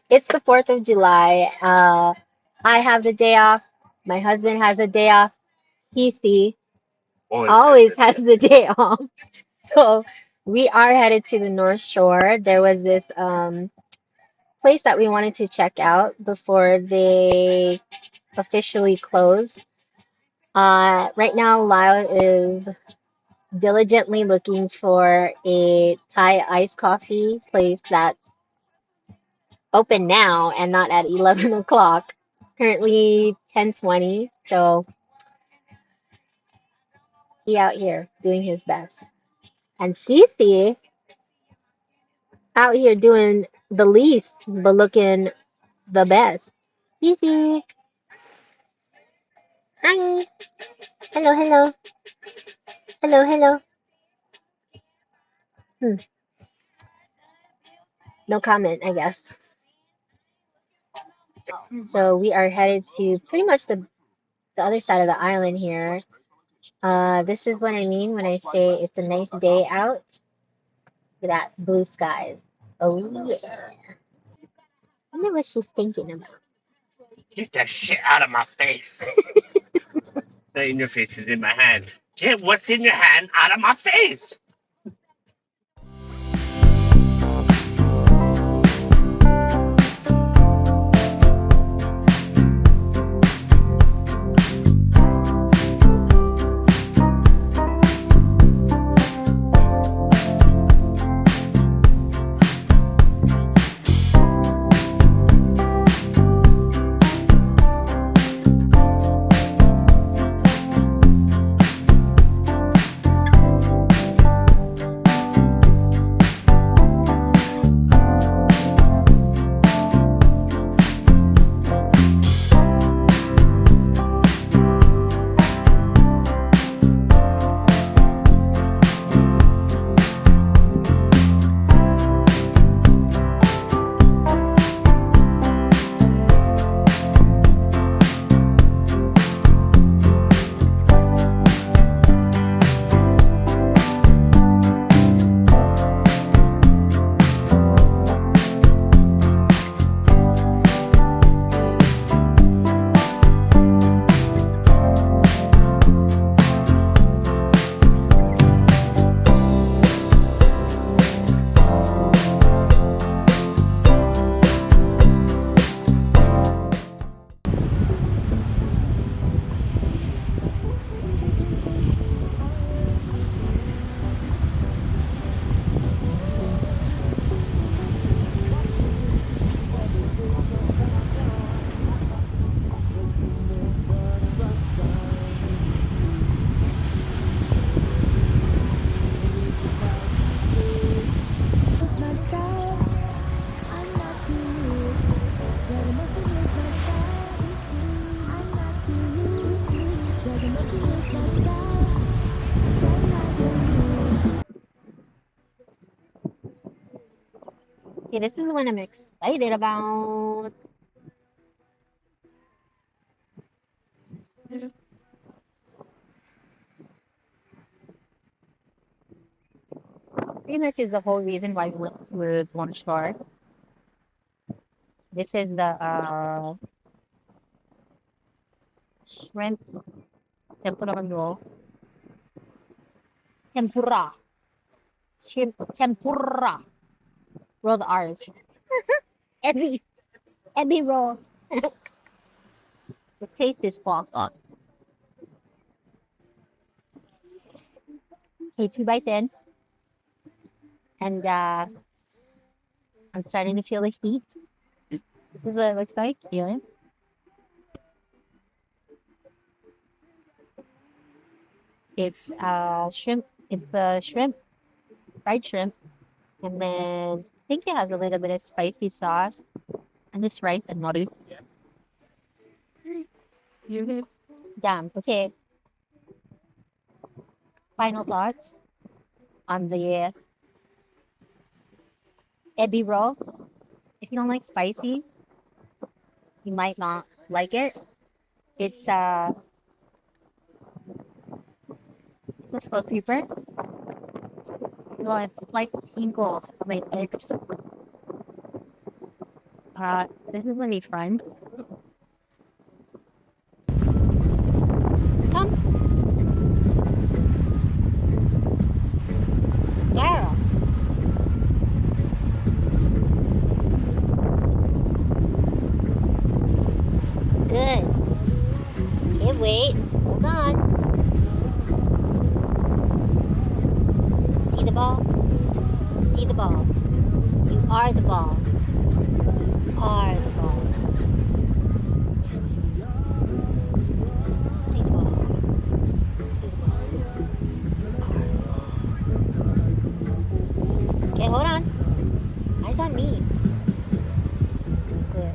It's the 4th of July. I have the day off. My husband has a day off. CeeCee always has the day off. So we are headed to the North Shore. There was this place that we wanted to check out before they officially close. Right now, Lyle is diligently looking for a Thai iced coffee place that's open now and not at 11 o'clock. Currently 10:20, so he out here doing his best. And CeeCee out here doing the least but looking the best. CeeCee, hi. Hello, hello. Hello, hello. Hmm. No comment, I guess. So we are headed to pretty much the other side of the island here. This is what I mean when I say it's a nice day out with that blue skies. Oh yeah. I wonder what she's thinking about. Get that shit out of my face. The interface is in my hand. Get what's in your hand out of my face. Okay, this is what I'm excited about. Pretty much is the whole reason why we went to North Shore. This is the shrimp tempura roll. Tempura. Shrimp tempura. Roll the R's. Every roll. The taste is spot on. Okay, 2 bites in. And I'm starting to feel the heat. This is what it looks like. Yeah. It's shrimp. It's shrimp, fried shrimp, and then I think it has a little bit of spicy sauce, and this rice and nori. Damn. Okay. Final thoughts on the ebi roll. If you don't like spicy, you might not like it. It's Let's go deeper. Well, it's like tinkle of my legs. This is gonna be fun. Come. Yeah. Good. Okay, wait. Hold on. See the ball? See the ball. You are the ball. You are the ball. See the ball. See the ball. Okay, hold on. Eyes on me. Good.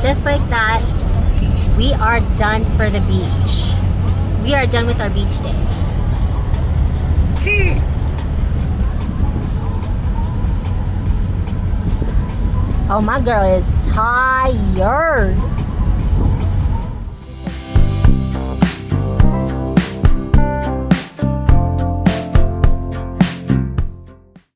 Just like that, we are done for the beach. We are done with our beach day. Oh, my girl is tired.